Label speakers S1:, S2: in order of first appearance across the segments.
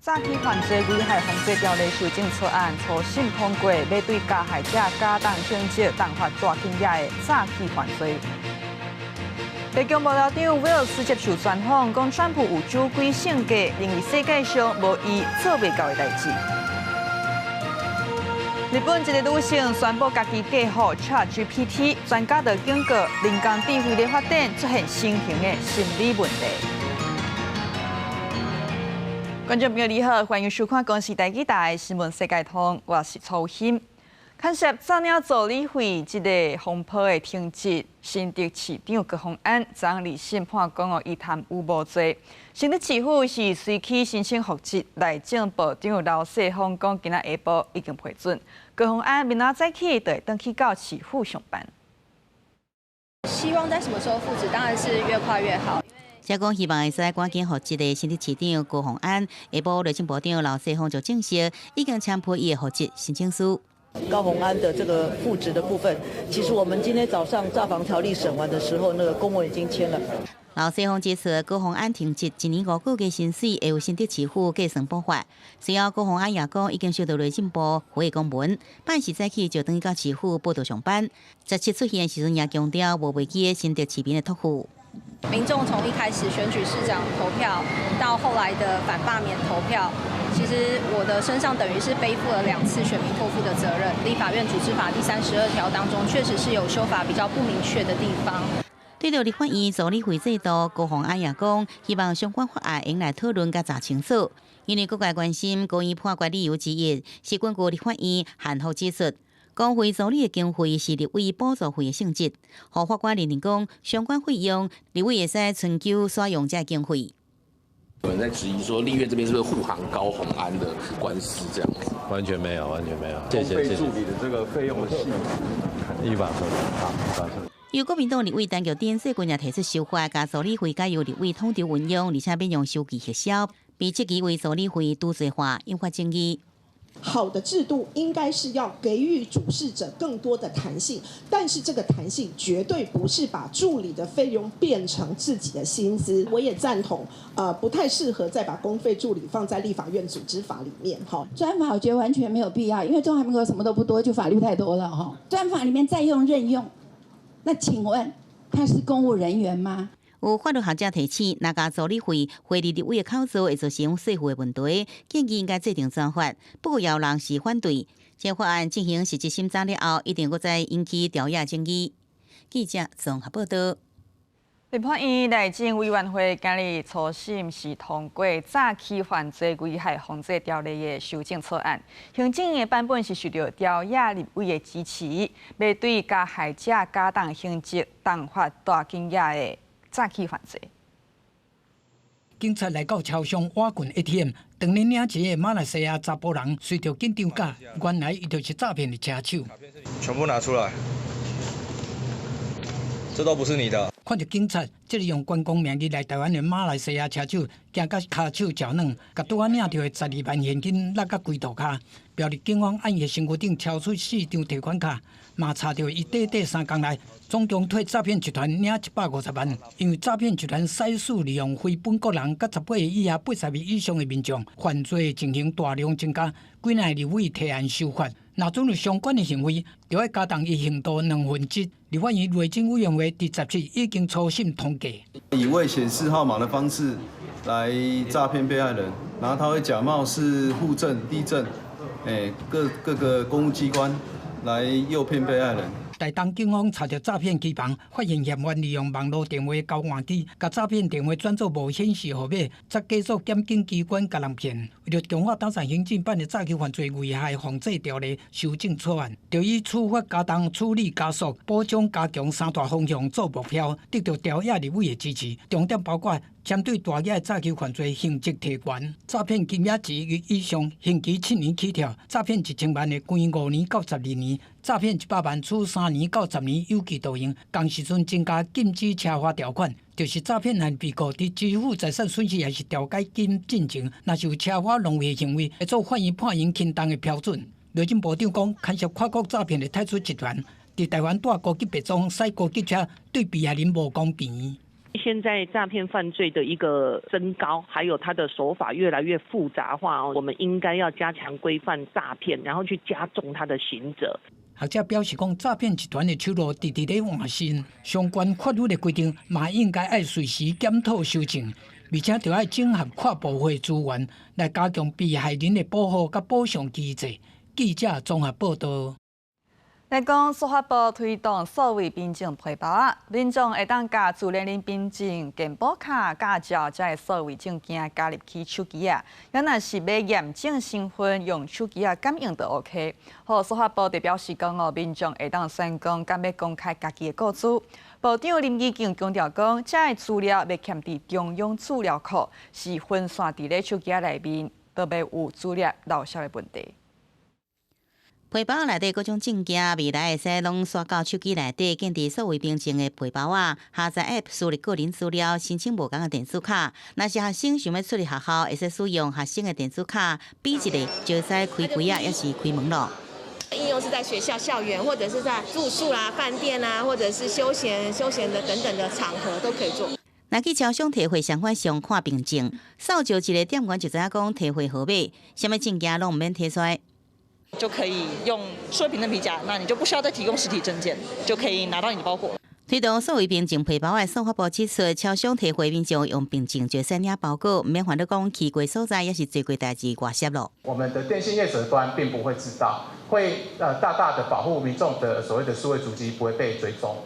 S1: 早期犯罪危害防治条例修正草案初审通过，要对加害者加重刑责，重罚大金额的早期犯罪。白宫幕僚长威尔斯接受专访，讲川普有酒鬼性格，认为世界上无伊做袂到的代志。日本一个女性宣布家己嫁予 ChatGPT， 专家就警告人工智慧的发展出现新型的心理问题。观众朋友你好，欢迎收看公视第几台新闻世界通，我是曹欣。看涉早鸟助理费这个风波的停职，新竹市长高虹安昨日审判讲伊贪污无罪。新竹市府是随起申请复职，内政部长刘世芳讲今仔下晡已经批准，高虹安明仔早起就会回去到市府上班。
S2: 希望在什么时候复职？当然是越快越好。
S3: 社工希望会使赶紧复职的新竹市长高虹安，下晡内政部长刘世芳就证实已经签批伊的复职申请书。
S4: 高虹安的这个复职的部分，其实我们今天早上诈防条例审完的时候，那个公文已经签了。
S3: 刘世芳指出，高虹安停职1年5个月薪水会由新竹市府计算补发。随后，高虹安也讲已经收到内政部回公文，办时早起就等于到市府报到上班。17出现时阵也强调无违纪新竹市民的托付。
S2: 民众从一开始选举市长投票，到后来的反罢免投票，其实我的身上等于是背负了2次选民托付的责任。立法院组织法第32条当中，确实是有修法比较不明确的地方。
S3: 对着立法院助理费制度，高虹安也讲，希望相关法案用来讨论甲查清楚。因为各界关心高院判决理由之一，是根据立法院函复指出，公费助理的经费是立委补助费的性质，互法官认定讲相关费用立委会使寻求使用这经费。
S5: 有人在质疑说，立院这边是不是护航高虹安的官司这样子？
S6: 完全没有，完全没有。
S7: 谢谢。助理的这个费用的细
S6: 依法处理，好，依法处理。
S3: 由国民党立委陈玉珍最近也提出修法，将助理费改由立委统筹运用，而且免用收据核销，被质疑为助理费度罪化，引发争议。
S8: 好的制度应该是要给予主事者更多的弹性，但是这个弹性绝对不是把助理的费用变成自己的薪资。我也赞同，不太适合再把公费助理放在立法院组织法里面。哈，
S9: 专法我觉得完全没有必要，因为中华民国什么都不多，就法律太多了哈。专法里面再用任用，那请问他是公务人员吗？
S3: 有法律学者提醒，若加助理费汇入立委的口座，会造成税负的问题，建议应该制定专法。不过，也有人是反对。这法案进行实质审查了后，一定会再引起调查争议。记者综合报道。
S1: 立法院内政委员会今日初审是通过早期犯罪危害防治条例的修正草案，行政的版本是受到调查立委的支持，要对加害者加重刑责，重罚大金额的早期犯罪。
S10: 警察来到超商瓦郡 ATM， 当年领一个马来西亚查甫人随着紧张假，原来伊就是诈骗的车手。
S7: 全部拿出来，这都不是你的。
S10: 看到警察，这个用观光名义来台湾的马来西亚车手，行到骹手脚软，甲拄仔领到的12万现金落到规头骹。标立警方按伊身躯顶超出4张提款卡，嘛查到伊短3天内总共替诈骗集团领150万。因为诈骗集团使使利用非本国人、甲18岁以下、80岁以上的民众，犯罪情形大量增加，几名立委提案修法。若准有相关的行为，就要加重伊刑度1/2。立法院内政委员会第10次已经初审通过。
S11: 以未显示号码的方式来诈骗被害人，然后他会假冒是户政、地政，各个公务机关来诱骗被害人。台东警方查到诈骗机房，发现嫌犯利用网络电话交换机，把诈骗电话转做无显示号码，再继续检警机关甲人骗。为了强化打算行政版的早期犯罪危害防治条例修正草案，就以处罚加重、处理加速、保障加强3大方向做目标，得到调查立委的支持。重点包括针对大额的早期犯罪刑责提悬，诈骗金额1亿以上，刑期7年起跳；诈骗1000万的关5年到12年；诈骗100万处3年到10年有期徒刑。同时阵增加禁止车罚条款，就是诈骗案被告伫支付财产损失还是调解金进前，若是有车罚浪费的行为，会做法院判刑轻重的标准。内政部长讲，牵涉跨国诈骗的太出集团，伫台湾带高级别装驶高级车，对被害人无公平。
S12: 现在诈骗犯罪的一个增高，还有它的手法越来越复杂化哦，我们应该要加强规范诈骗，然后去加重它的刑责。
S10: 学者表示讲，诈骗集团的手路直直咧换新，相关法律的规定嘛应该爱随时检讨修正，而且就要整合跨部会资源来加强被害人的保护甲补偿机制。记者综合报道。
S1: 来讲，司法部推动数位边境配包啊，民众会当甲自认领边境健保卡、驾照才会数位证件加入去手机啊。若是要验证身份，用手机啊感应就 OK。好，司法部就表示讲哦，民众会当选讲敢要公开家己的个资。部长林义景强调讲，这个资料要嵌伫中央资料库，是分散伫咧手机内面，都袂有资料漏失的问题。
S3: 配包内底各种证件，未来会使拢刷到手机内底，建伫数位边境的配包啊，下载 App 输入个人资料，申请无同的电子卡。若是学生想要出入学校，会使使用学生的电子卡，比一个就使开柜啊，也是开门咯。
S13: 应用是在学校校园，或者是在住宿啦、饭店啦，或者是休闲的等等的场合都可以做。
S3: 若去超商提货相关上看凭证，扫描一个店员就知影讲提货号码，什么证件拢唔免提出来。
S14: 就可以用数位凭证皮夹，那你就不需要再提供实体证件，就可以拿到你的包裹。
S3: 推动数位凭证配包的司法部指出，超商提货民众用凭证就使领包裹，唔免烦恼讲去过所在，也是做过代志外泄咯。
S15: 我们的电信业者端并不会知道，会大大的保护民众的所谓的数位足迹不会被追踪。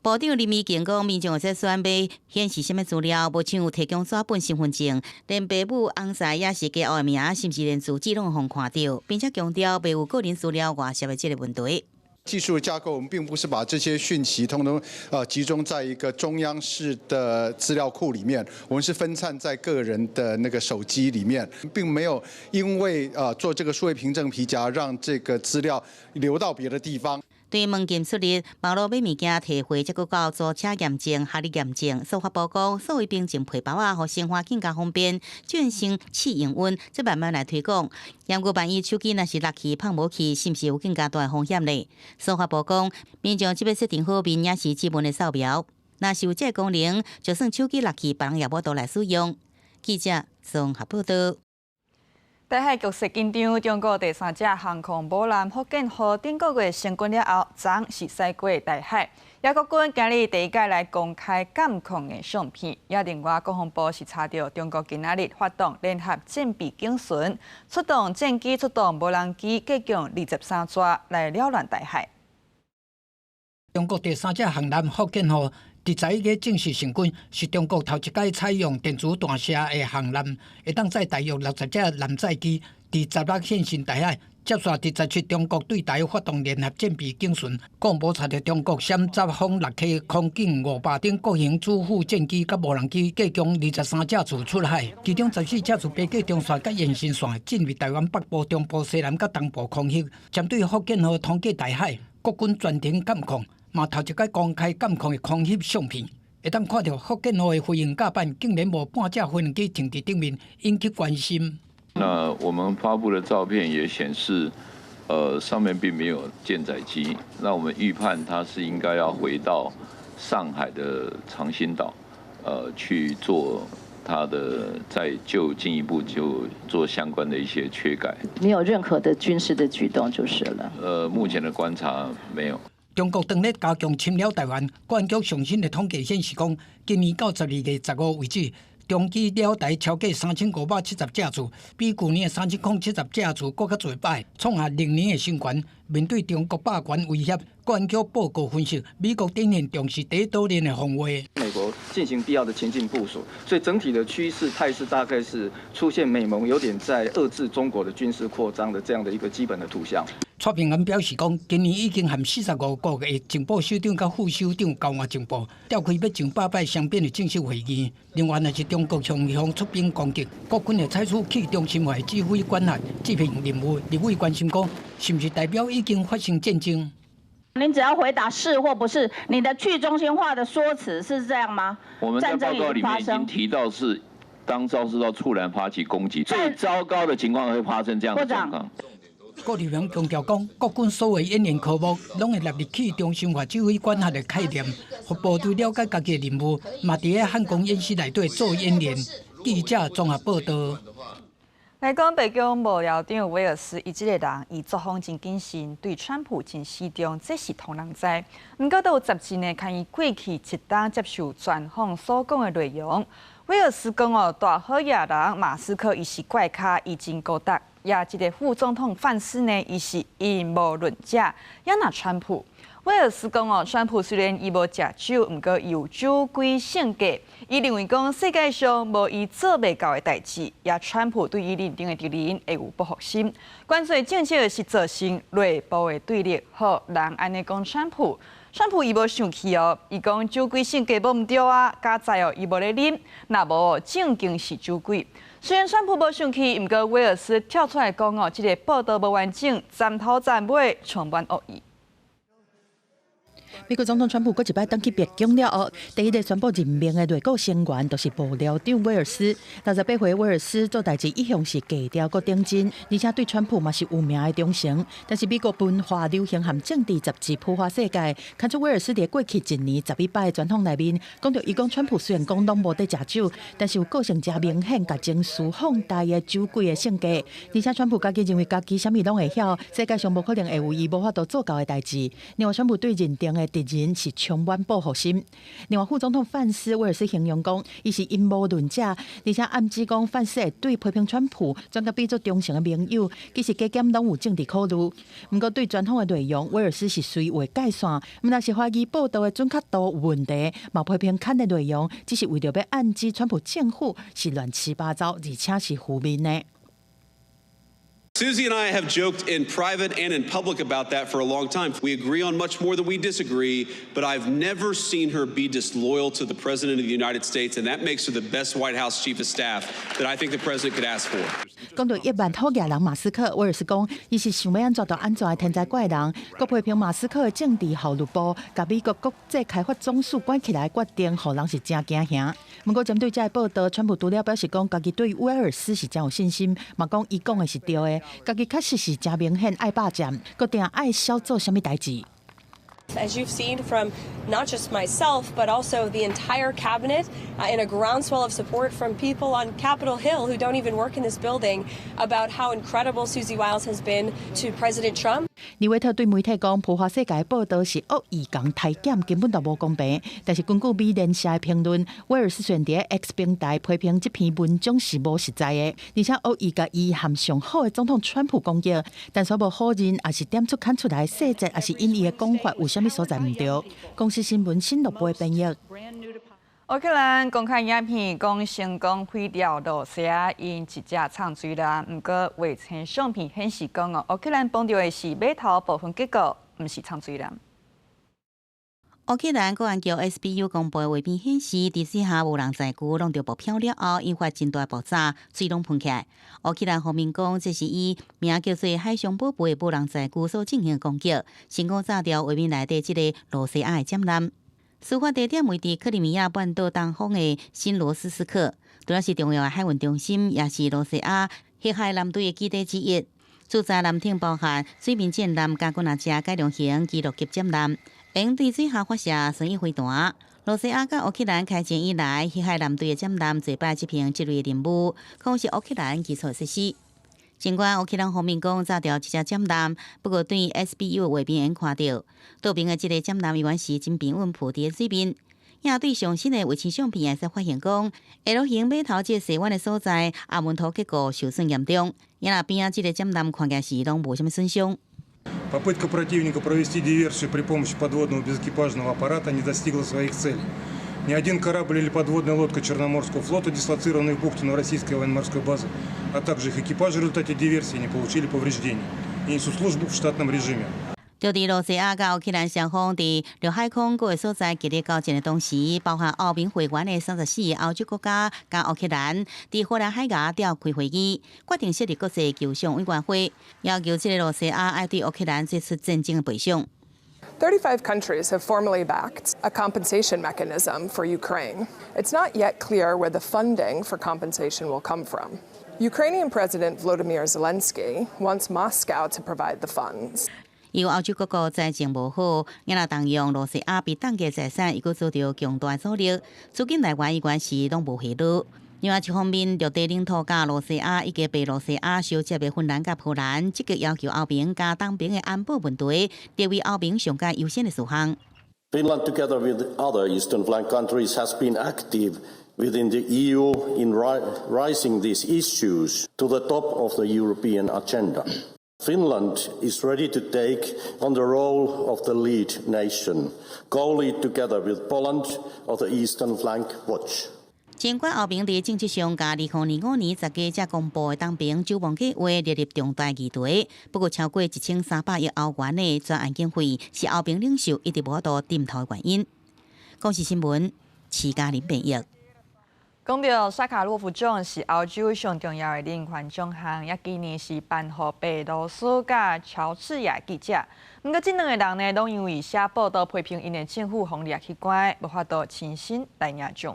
S3: 部长林义景讲，民众会使选要显示什么资料，无像提供纸本身份证，连爸母、翁婿也是家后的名，是不是连字迹拢互看到，并且强调袂有个人资料外泄的这个问题。
S16: 技术的架构，我们并不是把这些讯息通通集中在一个中央式的资料库里面，我们是分散在个人的那个手机里面，并没有因为做这个数位凭证皮夹，让这个资料流到别的地方。
S3: 对门禁出入、网络买物件提货，再到租车验证、学历验证，司法部讲数位凭证配包啊，互生活更加方便，转成试营运，再慢慢来推广。如果万一手机若是落去、放无去，是毋是有更加大的风险呢？司法部讲，民众即要设定好面也是基本的扫描，若是有这功能，就算手机落去，别人也无倒来使用。记者综合报道。
S1: 台海局势紧张，中国第三只航空母舰福建号顶个月成军了后，昨是驶过台海。也国军今日第一届来公开监控的相片，也另外国防部是查到中国今仔日发动联合战备警巡，出动战机、出动无人机，各共23只来扰乱台海。
S10: 中国第三只航艦福建號第11個正式成軍，是中國頭一屆採用電子彈射的航艦，會當載大約60隻艦載機，第16現身台海。接續第17中國對台發動聯合戰備警巡，國防查到中國暹雜空6架空警500頂各型主副戰機甲無人機，各共23架次出海，其中14架次飛過中線甲延伸線，進入台灣北部、中部、西南甲東部空域，針對福建號通過台海，國軍專程監控。嘛頭一屆公開監控的空翕相片，會當看到福建號的飛行甲板竟然無半隻飛行機停在頂面，引起關心。
S17: 那我們發布的照片也顯示，上面並沒有艦載機。那我們預判它是應該要回到上海的長興島，去做它的再就進一步就做相關的一些缺改。
S18: 沒有任何的軍事的舉動就是了。
S17: 目前的觀察沒有。
S10: 中國當日加強侵擾台灣，國安局上新的統計顯示講，今年到12月15為止，中機擾台超過3570架次，比去年的3070架次更加濟擺，創下歷年的新高。面對中國霸權威脅，國安局報告分析，美國仍然重視第一島鏈的防衛。
S19: 美國進行必要的前進部署，所以整體的趨勢態勢大概是出現美盟有點在遏制中國的軍事擴張的這樣的一個基本的圖像。
S10: 蔡平安表示講，今年已經和45國嘅情報首長甲副首長交換情報，召開要上百擺雙邊的正式會議。另外，若是中國向伊方出兵攻擊，國軍會採取去中心化指揮管轄執行任務。立委關心講，是不是代表已經發生戰爭？
S18: 您只要回答是或不是，你的去中心化的說辭是這樣嗎？
S17: 我們在報告裡面已經提到是，當肇事到突然發起攻擊，最糟糕的情況會發生這樣的狀況。
S10: 郭立雄强调讲，国军所有演练科目拢会纳入去中心化指挥管辖的概念，互部队了解家己的任务，嘛伫咧汉光演习内底做演练。记者综合报道。
S1: 来讲，白宫幕僚长威尔斯，伊这个人，伊作风真谨慎，对川普真始终，这是同人知。毋过，都有杂志呢，看伊过去一档接受专访所讲的内容。威尔斯讲哦，大好野人马斯克，伊是怪咖，伊真高达。也这个副总统范斯呢，伊是阴谋论者，也拿川普。威尔斯讲哦，川普虽然伊无食酒，毋过伊有酒鬼性格。伊认为讲世界上无伊做袂到的代志，也川普对伊认定的敌人会有报复心。关键正正是造成内部的对立。好，人安尼讲川普伊无生气哦，伊讲酒鬼性格无毋对啊，加在哦伊无咧啉，若无正经是酒鬼。虽然川普无生气，毋过威尔斯跳出来讲哦，这个报道无完整，站头站尾充满恶意。
S20: 美国总统川普搁一摆登去白宫了后，第一个宣布任命的内阁成员就是幕僚长威尔斯。68岁威尔斯做代志一向是低调搁顶真，而且对川普嘛是有名的忠诚。但是美国文化、流行和政治杂志《普华世界》看出威尔斯在过去一年11摆的专访内面，讲到伊讲川普虽然讲拢无在食酒，但是有个性真明显，甲情绪放大的酒鬼的性格。而且川普家己认为家己啥物拢会晓，世界上无可能会有伊无法度做到的代志。另外，川普对认定的敌人是充满报复心。另外，副总统范斯威尔斯形容讲，伊是阴谋论者，而且暗指讲范斯会对批评川普，转甲变作忠诚的盟友，其实加减拢有政治考虑。不过，对专访的内容，威尔斯是随话界线，毋但是怀疑报道的准确度有问题，嘛批评看的内容，只是为了要暗指川普政府是乱七八糟，而且是负面的。
S21: Susie and I have joked in private and in public about that for a long time. We agree on much more than we disagree, but I've never seen her be disloyal to the President of the United States, and that makes her the best White House Chief of Staff that I think the President could ask for.
S20: 讲到亿万讨价人马斯克，威尔斯讲，伊是想要安怎就安怎的天才怪人，佮批评马斯克的政治效率部，甲美国国际开发总署关起来，决定互人是真惊吓。不过针对这个报道，川普除了表示讲，家己对威尔斯是真有信心，嘛讲伊讲的是对的。家己确实是真明显爱霸占，佮定爱少做啥物代志。
S22: As you've seen from not just myself, but also the entire cabinet, and a groundswell of support from people on Capitol Hill who don't even work in this building, about how incredible Susie Wiles has been to President Trump.
S20: 李维特对媒体讲，普华世界报道是恶意讲太监，根本就无公平。但是根据美联社的评论，威尔斯选伫 X 平台批评这篇文章是无实在的，而且恶意甲伊和上好的总统川普攻击，但所无否认，也是点出看出来细节，也是因伊的讲法有啥物所在唔对。公司新闻新闻部编译。
S1: 乌克兰公开影片讲成功毁掉罗西亚因一只藏水艦，不过卫星相片显示讲乌克兰碰到的是码头部分结构，唔是藏水艦。
S3: 乌克兰国安局 SBU 公布的画面显示，伫水下无人载具弄到爆漂了后，引发真大爆炸，水拢喷起来。乌克兰方面讲，这是以名叫做海上宝贝的无人载具所进行的攻击，成功炸掉画面内底这个罗西亚的舰艦。事发地点位伫克里米亚半岛东方的新罗斯斯克，主要是重要的海运中心，也是罗西亚黑海舰队的基地之一。驻在舰艇包含水面舰舰加军舰改良型基陆级舰舰，用对水下发射旋翼飞弹。罗西亚甲乌克兰开战以来，黑海舰队的舰舰最摆执行这类任务，可是乌克兰基础设施。尽管乌克兰方面讲炸掉一只舰舰，不过对 SBU 的画面看到，岛边的这个舰舰原是真平稳浮伫水面。也对上新的卫星相片也是发现讲 ，L 型码头这西湾的所在，阿门头结构受损严重。也那边啊，这个舰舰看起来是拢无什么损伤。
S23: Попытка противника провести диверсию при помощи подводного безэкипажного аппарата не достигла своих целей. Ни один корабль или подводная лодка Черноморского флота, дислоцированные в бухте Новороссийской военно-морской базы, а также их экипажи в результате диверсии не получили повреждений и несут службу в штатном режиме.
S3: 就伫罗西亚甲乌克兰双方伫陆海空各个所在激烈交战的同时，包含欧盟会员的34个欧洲国家甲乌克兰伫荷兰海牙召开会议，决定设立国际救伤委员会，要求这个罗西亚要对乌克兰做出真正的赔偿。
S24: 35 countries have formally backed a compensation mechanism for Ukraine. It's not yet clear where the funding for compensation will come from. Ukrainian President Volodymyr Zelensky wants Moscow to provide the funds.
S3: 由欧洲各国财政无好，也若动用罗西亚被冻结财产，伊佫遭到强大阻力，资金来源伊关系拢无回落。另外一方面，陆地领土甲罗西亚以及被罗西亚收接的芬兰甲波兰，积极要求欧盟加东边的安保问题，列为欧盟上界优先的事项。
S2: Finland, together with other Eastern Flank countries, has been active within the EU in raising these issues to the top of the European agenda. Finland is ready to take on the role of the lead nation, co-lead together with Poland of the Eastern Flank Watch.
S3: 尽管欧盟伫政治上甲2025年10月才公布的东边救亡计划列入重大议题，不过超过1300亿欧元的专案经费是欧盟领袖一直无法度点头的原因。公视新闻，齐嘉玲编译。
S1: 讲到萨卡洛夫奖是欧洲上重要的人权奖项，也今年是颁予白罗斯甲乔治亚记者。不过，这两个人呢，拢因为写报道批评因的政府方列去关，无法度亲身来领奖。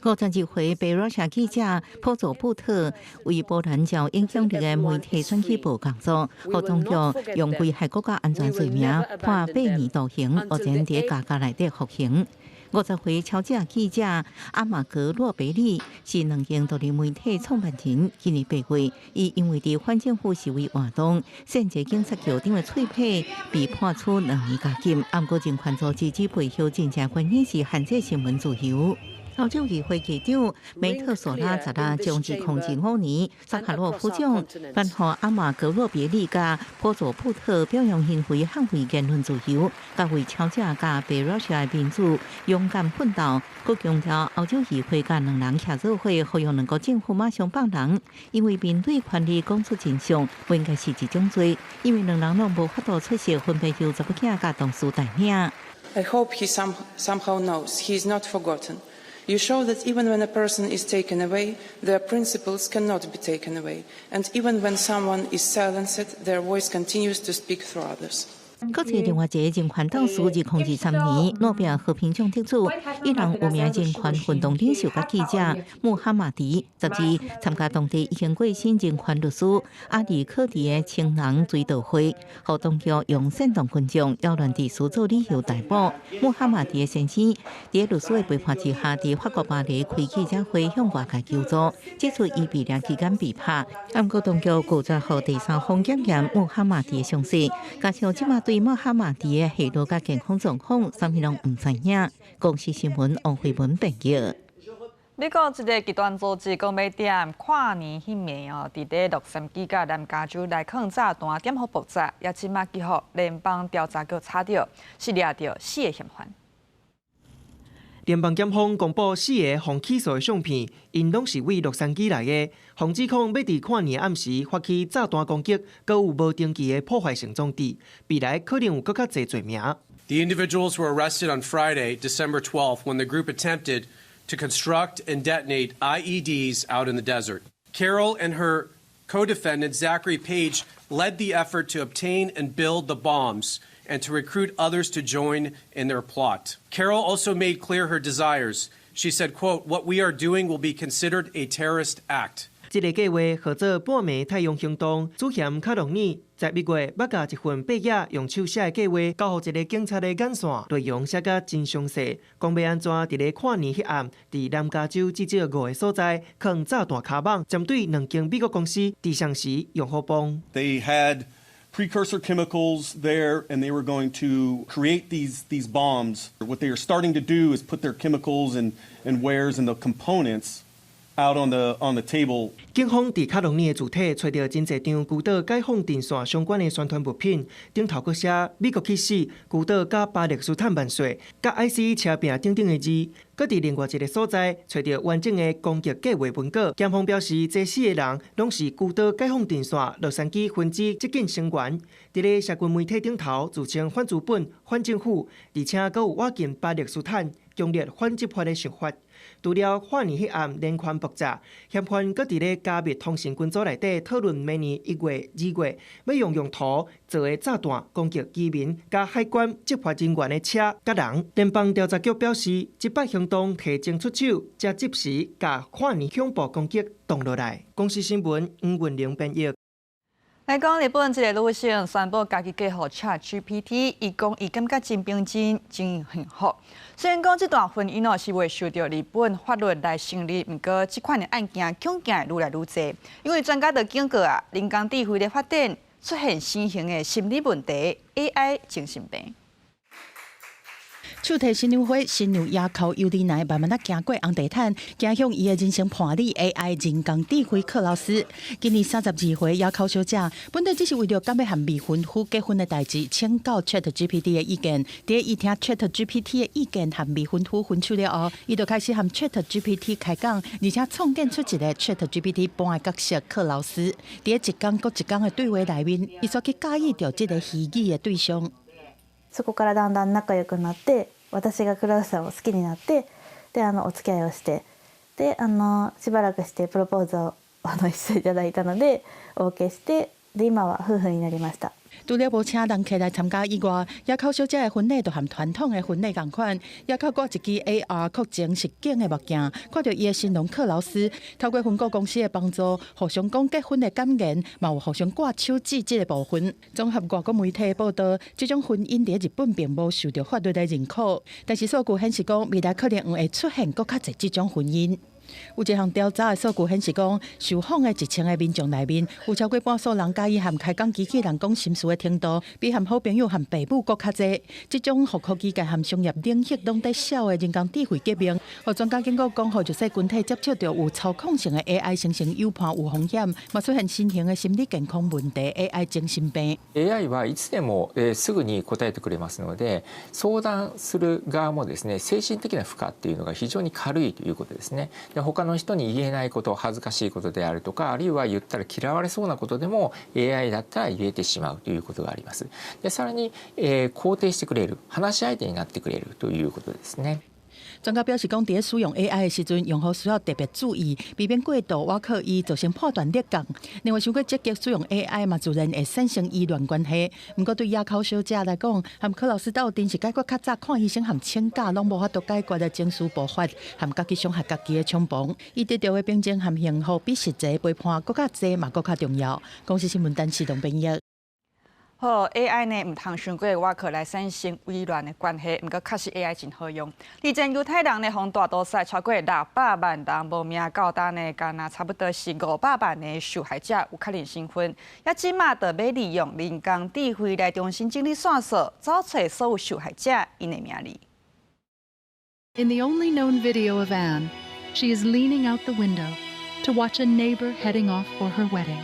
S4: 51岁被罗西记者普佐布特为波兰较影响力的媒体选举部工作，和当局用危害国家安全罪名判8年徒刑，目前伫加加内底服刑。50岁乔治亚记者阿马格洛贝里是2间独立媒体创办人。今年8月，伊因为伫反政府示威活动，甚至警察局长的脆皮，被判处2年监禁。不过，人权组织指背后真正原因是限制新闻自由。欧洲议会议长梅特索拉10日将至控制5年，萨卡洛夫奖颁予阿马格洛别利甲普佐布特表扬行为捍卫言论自由，甲为乔治亚甲白罗西亚民主勇敢奋斗。佮强调欧洲议会甲2人协作会，呼吁2国政府马上放人，因为面对权力讲出真相，不应该是一种罪，因为2人拢无法度出席分别由查某囝甲同事带领。
S5: I hope he somehow knows he is not forgotten. You show that even when a person is taken away, their principles cannot be taken away. And even when someone is silenced, their voice continues to speak through others.
S4: 搁一另外一个人权党数2023年诺贝尔和平奖得主，伊朗有名人权运动领袖甲记者穆罕默迪，12参加当地已经过身人权律师阿里科迪的情人追悼会，互当局用煽动群众扰乱秩序做理由逮捕。穆罕默迪的先生伫律师的陪伴之下，伫法国巴黎开记者会向外界求助，指出伊被两期间被拍。不过当局负责予第三方检验穆罕默迪的详细，加上即马对穆罕默迪的下落甲健康状况，啥物拢唔知影。公视新闻王慧文编译。
S1: 美国一个极端组织讲要点跨年迄暝哦，伫咧洛杉矶甲南加州来放炸弹，点好爆炸，也即马结合联邦调查局查到，是掠到4个嫌犯。
S6: 联邦检方公布4个防起诉的相片，因拢是为洛杉矶来的，防指控要伫跨年暗时发起炸弹攻击，搁有无登记的破坏性装置，未来可能有更较侪罪名。
S25: The individuals were arrested on Friday, December 12th, when the group attempted to construct and detonate IEDs out in the desert. Carol and her co-defendant, Zachary Page, led the effort to obtain and build the bombs and to recruit others to join in their plot. Carol also made clear her desires. She said, quote, "What we are doing will be considered a terrorist act."
S6: 这个计划号做半暝太阳行动，主嫌卡隆尼在1月捌甲一份8页用手写的计划交予一个警察的眼线，内容写甲真详细，讲要安怎伫咧跨年迄暗，伫南加州至少5个所在放炸弹卡网，针对2间美国公司地上时用好帮。
S26: They had precursor chemicals there, and they were going to create these bombs. What they are starting to do is put their chemicals and wares and the components out on the table.
S6: 警方伫卡隆尼的主体找到真侪张孤岛解放电线相关的宣传物品，顶头阁写美国去死、孤岛甲巴勒斯坦万岁、甲 ICE 车柄等等的字。搁伫另外一个所在找到完整的攻击计划文稿。检方表示，这4个人拢是孤岛解放电线洛杉矶分支接近成员，伫咧社群媒体顶头自称反资本、反政府，而且阁有挖进巴勒斯坦、强烈反执法的想法。除了法院迄案连环爆炸，嫌犯搁伫咧加密通讯群组内底讨论明年1月、2月要用图做个炸弹攻击居民、甲海关执法人员的车、甲人。联邦调查局表示，这摆行动提前出手，才及时甲法院恐怖攻击挡落来。公司新闻黄云玲编译。
S1: 来讲，日本一个女性宣布家己嫁予 ChatGPT， 伊讲伊感觉真平静、真幸福。虽然讲这段婚姻是未受到日本法律来成立，不过这款的案件恐惊会愈来愈多，因为专家就警告人工智慧的发展出现新型的心理问题 ，AI 精神病。
S20: 手提新娘花，新娘也靠邮递内慢慢啊行过红地毯，走向伊的人生伴侣 AI 人工智慧克劳斯。今年32岁也靠小姐，本来只是为了敢要和未婚夫结婚的代志，请教 ChatGPT 的意见。第一听 ChatGPT 的意见和未婚夫分手了后，伊就开始和 ChatGPT 开讲，而且创建出一个 ChatGPT 般的角色克劳斯。第一讲搁一讲的对话内面，伊煞去介意着这个虚拟的对象。
S7: そこからだんだん仲良くなって、私がクラウスさんを好きになって、でお付き合いをして、でしばらくしてプロポーズを一緒にいただいたので OK して、で今は夫婦になりました。
S20: 除了无请人客来参加以外，野口小姐的婚礼就和传统的婚礼同款，野口挂一支 AR 扩增实景的目镜，看到伊的新郎克劳斯，透过婚顾公司的帮助，互相讲结婚的感言，嘛有互相挂手指这个部分。综合外国媒体报道，这种婚姻在日本并无受到法律的认可，但是数据显示讲，未来可能会出现更较侪这种婚姻。有一项调查的数据显示，讲受访的1000个民众内面，有超过半数人介意和开讲机器人讲心事的程度，比和好朋友和父母更较侪。这种和科技界和商业领域拢在小的人工智慧革命，和专家警告讲，和弱势群体接触到有操控性的 AI 生成诱骗有风险，嘛出现新型的心理健康问题 AI 精神病。
S8: AI はいつでもすぐに答えてくれますので、相談する側もですね、精神的な負荷っていうのが非常に軽いということですね。で他の人に言えないこと、恥ずかしいことであるとか、あるいは言ったら嫌われそうなことでも AI だったら言えてしまうということがあります。でさらに、肯定してくれる、話し相手になってくれるということですね。
S20: 专家表示，讲在使用 AI 的时阵，用户需要特别注意，避免过度挖靠伊造成破断裂缝。另外，想过积极使用 AI 嘛，自然会产生医疗关系。不过，对野口小姐来讲，和柯老师斗阵是解决较早看医生和请假拢无法度解决的情绪爆发，和家己伤害家己的冲动。伊得到的平静和幸福，比实际陪伴更较济嘛，更较重要。公司新闻单是董编译。
S1: 好 ，AI 呢唔通伤过挖壳来产生微乱的关系，不过确实 AI 真好用。以前犹太人呢，从大多数超过600万人无名到单呢，干那差不多是500万的受害者有确认身份。也即马就要利用人工智慧来重新整理线索，找出所有受害者因的名字。
S9: In the only known video of Anne, she is leaning out the window to watch a neighbor heading off for her wedding.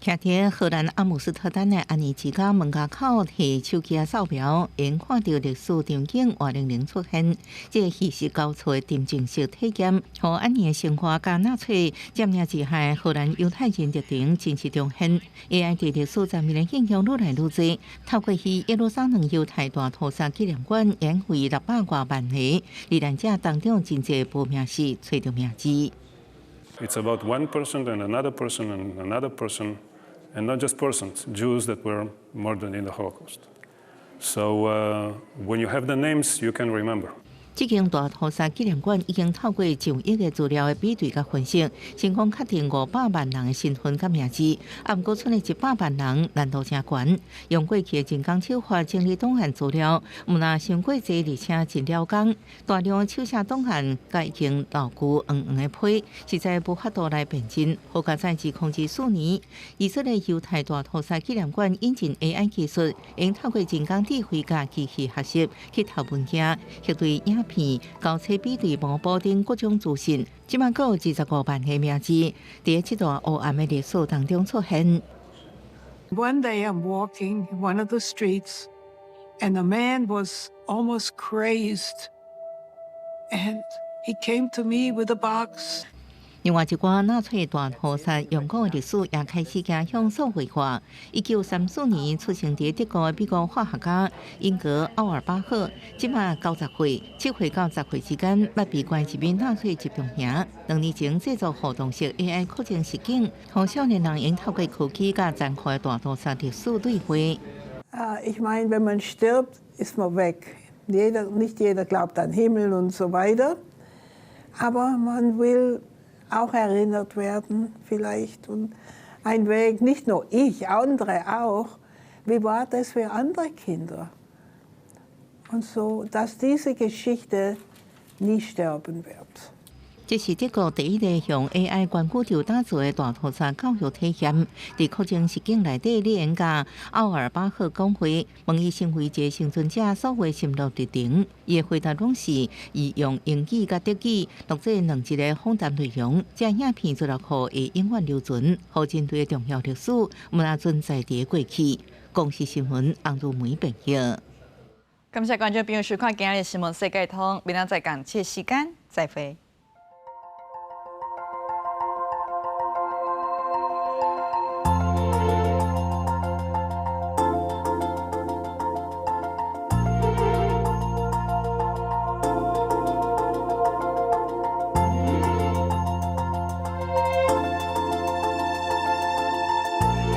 S4: 徛伫荷兰阿姆斯特丹的安妮之家门口摕手机扫描，因看到历史场景活灵灵出现，这个稀世交错的沉浸式体验，和安妮的生活加纳粹占领之下荷兰犹太人热情真实重现。AI 伫历史上面的影响愈来愈多，透过去耶路撒冷犹太大屠杀纪念馆演会600多万个罹难者当中，真侪无名氏找到名字。
S11: It's about one person and another person and another person. And not just persons, Jews that were murdered in the Holocaust. So when you have the names, you can remember.
S4: 这间大屠杀纪念馆已经透过上亿个资料的比对甲分析，成功确定500万人的身份甲名字，啊，不过剩的100万人难度真悬。用过去的人工手法整理档案资料，毋但伤过济，而且真了工。大量手写档案甲已经老旧黄黄的批，实在无法度来辨认。好在在自控制4年，以色列犹太大屠杀纪念馆引进 AI 技术，用透过人工智慧甲机器学习去读文件，核对影片、交叉比对模保等各种资讯。即马有25万个名字，伫这段黑暗的历史当中出现。
S12: One day I'm walking in one of the streets, and a man was almost crazed, and he came to me with a box.
S4: 另外一寡纳粹大屠杀用过的历史也开始走向数位化。1934年出生在德国的美国化学家英格奥尔巴赫，即马90岁，7岁到10岁之间，捌被关入面纳粹集中营。2年前制作互动式 AI 课程实境，让少年人用透过科技甲残酷的大屠杀历史对话。
S12: Ich meine, wenn man stirbt, ist man weg. Nicht jeder glaubt an Himmel und so weiter, aber man will auch erinnert werden vielleicht und ein Weg, nicht nur ich, andere auch, wie war das für andere Kinder? Und so, dass diese Geschichte nie sterben wird.
S4: 这是德国第一个用 AI 关宇宙打造的大屠杀教育体验。在课程实境内底，理研家奥尔巴赫讲话，问伊成为一个生存者所谓心路历程。伊的回答拢是以用英语甲德语录制2集的访谈内容，将影片做落库会永远留存，互针对重要历史，毋那存在伫过去。公视新闻洪如梅报道。
S1: 感谢观众朋友收看今日的新闻世界通，明仔载同一时间再会。